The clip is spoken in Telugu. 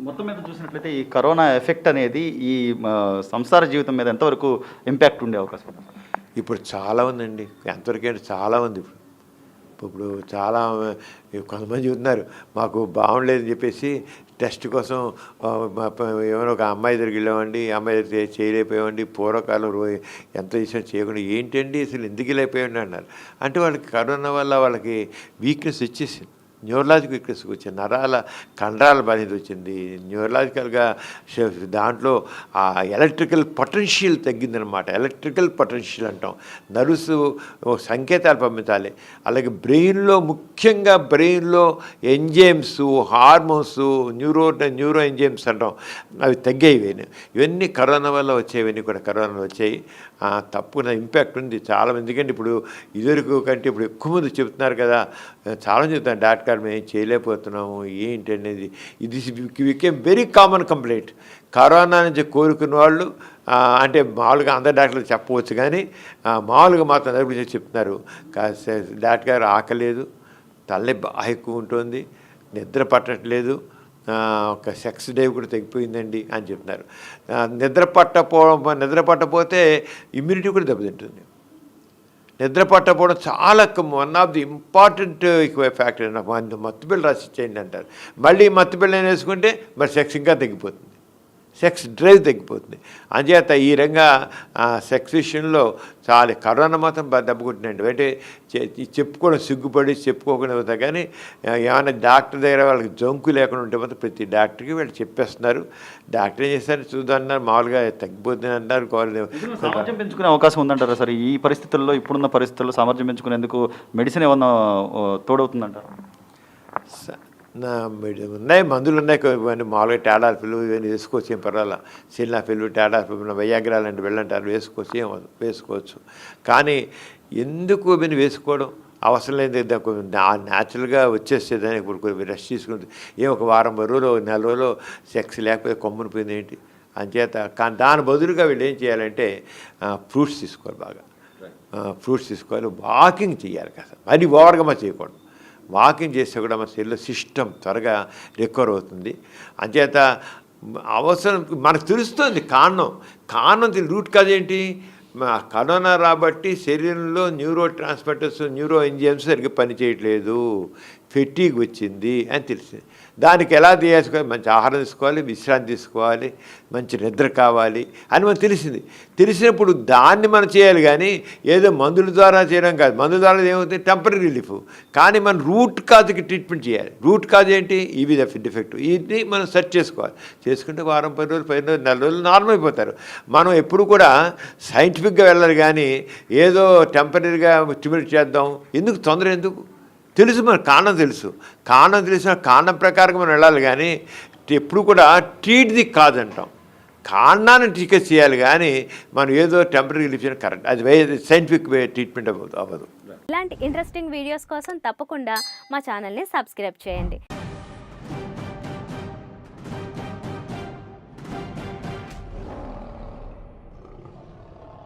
మొత్తం మీద చూసినట్లయితే ఈ కరోనా ఎఫెక్ట్ అనేది ఈ సంసార జీవితం మీద ఎంతవరకు ఇంపాక్ట్ ఉండే అవకాశం ఉంది? ఇప్పుడు చాలా ఉందండి. ఎంతవరకు అంటే చాలా ఉంది. ఇప్పుడు చాలా కొంతమంది చెబుతున్నారు మాకు బాగుండలేదని చెప్పేసి టెస్ట్ కోసం ఏమైనా ఒక అమ్మాయి దగ్గరికి వెళ్ళామండి, అమ్మాయి దగ్గర చేయలేకపోయామండి, పూర్వకాలం ఎంత చేసినా చేయకుండా ఏంటండి అసలు ఎందుకు వెళ్ళిపోయామండి అన్నారు. అంటే వాళ్ళకి కరోనా వల్ల వాళ్ళకి వీక్నెస్ వచ్చేసింది, న్యూరలాజిక్ వీక్నెస్ వచ్చింది, నరాల కండరాల బలహీనత వచ్చింది, న్యూరలాజికల్గా దాంట్లో ఆ ఎలక్ట్రికల్ పొటెన్షియల్ తగ్గిందనమాట. ఎలక్ట్రికల్ పొటెన్షియల్ అంటాం, నర్వ్స్ సంకేతాలు పంపించాలి. అలాగే బ్రెయిన్లో, ముఖ్యంగా బ్రెయిన్లో ఎంజైమ్స్, హార్మోన్స్, న్యూరో ఎంజైమ్స్ అంటాం, అవి తగ్గాయి. ఇవన్నీ కరోనా వల్ల వచ్చేవన్నీ కూడా కరోనా వచ్చాయి. తప్పున ఇంపాక్ట్ ఉంది చాలా. ఎందుకంటే ఇప్పుడు ఇదివరకు కంటే ఇప్పుడు ఎక్కువ మంది చెబుతున్నారు కదా, చాలా చెప్తాను డాక్టర్ మేము చేయలేకపోతున్నాము ఏంటి అనేది. ఇది became very common complaint. Corona నుంచి కోరుకున్న వాళ్ళు అంటే మామూలుగా అందరు డాక్టర్లు చెప్పవచ్చు, కానీ మామూలుగా మాత్రం అందరి గురించి చెప్తున్నారు. డాక్టర్ గారు ఆకలేదు, తలనొప్పి బాగా ఎక్కువ ఉంటుంది, నిద్ర పట్టట్లేదు, ఒక సెక్స్ డ్రైవ్ కూడా తగ్గిపోయిందండి అని చెప్తున్నారు. నిద్ర పట్టకపోతే ఇమ్యూనిటీ కూడా దెబ్బతింటుంది. నిద్ర పట్టకపోవడం చాలా one of the important factor. మత్తుపిల్ల రాసిచ్చేయండి అంటారు. మళ్ళీ మత్తుపిల్ల వేసుకుంటే మరి సెక్స్ ఇంకా తగ్గిపోతుంది, సెక్స్ డ్రైవ్ తగ్గిపోతుంది. అంచేత ఈ రంగా సెక్స్ విషయంలో చాలా కరోనా మాత్రం దెబ్బకొట్టినండి. అంటే చెప్పుకోవడం సిగ్గుపడి చెప్పుకోకుండా అవుతా, కానీ ఏమైనా డాక్టర్ దగ్గర వాళ్ళకి జంకు లేకుండా ఉంటే మాత్రం ప్రతి డాక్టర్కి వీళ్ళు చెప్పేస్తున్నారు. డాక్టర్ ఏం చేస్తారు చూద్దన్నారు, మామూలుగా తగ్గిపోతుంది అంటారు. సామర్థ్యం పెంచుకునే అవకాశం ఉందంటారా సార్? ఈ పరిస్థితుల్లో, ఇప్పుడున్న పరిస్థితుల్లో సామర్థ్యం పెంచుకునేందుకు మెడిసిన్ ఏమన్నా తోడవుతుందంటారా? ఉన్నాయి, మందులు ఉన్నాయి. ఇవన్నీ మామూలుగా టాడాల్ఫిల్ ఇవన్నీ వేసుకోవచ్చు, ఏం పర్వాలా. సిల్నాఫిల్, టాడాల్ఫిల్, వయాగ్రాలు అంటే వెళ్ళంటారు, వేసుకోవచ్చు, ఏం వేసుకోవచ్చు. కానీ ఎందుకు ఇవన్నీ వేసుకోవడం అవసరం లేదు. న్యాచురల్గా వచ్చేసేదాన్ని ఇప్పుడు రెస్ట్ తీసుకుంటుంది. ఒక వారం రోజులు, నెల రోజులు సెక్స్ లేకపోతే కొమ్ముని పోయింది ఏంటి అంచేత. కానీ దాని బదులుగా వీళ్ళు ఏం చేయాలంటే ఫ్రూట్స్ తీసుకోవాలి, బాగా ఫ్రూట్స్ తీసుకోవాలి, వాకింగ్ చేయాలి కదా, మరి ఓవర్గా మనం చేయకూడదు. వాకింగ్ చేస్తే కూడా మన శరీరంలో సిస్టమ్ త్వరగా రికవర్ అవుతుంది. అంచేత అవసరం మనకు తెలుస్తుంది కారణం రూట్ కాజ్ ఏంటి, కరోనా రాబట్టి శరీరంలో న్యూరో ట్రాన్స్మిటర్స్, న్యూరో ఎంజైమ్స్ సరిగ్గా పనిచేయట్లేదు, ఫెటీగ్ వచ్చింది అని తెలిసింది. దానికి ఎలా తీసుకోవాలి, మంచి ఆహారం తీసుకోవాలి, విశ్రాంతి తీసుకోవాలి, మంచి నిద్ర కావాలి అని మనకు తెలిసినప్పుడు దాన్ని మనం చేయాలి. కానీ ఏదో మందుల ద్వారా చేయడం కాదు. మందుల ద్వారా ఏమవుతుంది, టెంపరీ రిలీఫ్. కానీ మనం రూట్ కాజ్కి ట్రీట్మెంట్ చేయాలి. రూట్ కాజ్ ఏంటి, ఇవి డిఫెక్ట్, ఇది మనం సెర్చ్ చేసుకోవాలి. చేసుకుంటే వారం 10 రోజులు, 10 రోజులు, 4 రోజులు నార్మల్ అయిపోతారు. మనం ఎప్పుడు కూడా సైంటిఫిక్గా వెళ్ళాలి, కానీ ఏదో టెంపరీగా స్టిమ్యులేట్ చేద్దాం ఎందుకు, తొందర ఎందుకు. తెలుసు, మన కారణం తెలిసిన కారణం ప్రకారం మనం వెళ్ళాలి. కానీ ఎప్పుడు కూడా ట్రీట్ ది కాజ్ అంటాం, కారణాన్ని టీకేస్ చేయాలి. కానీ మనం ఏదో టెంపరీ రిలీఫ్ చేయడం కరెక్ట్, అది సైంటిఫిక్ ట్రీట్మెంట్ అవ్వదు. ఇలాంటి ఇంట్రెస్టింగ్ వీడియోస్ కోసం తప్పకుండా మా ఛానల్ని సబ్స్క్రైబ్ చేయండి.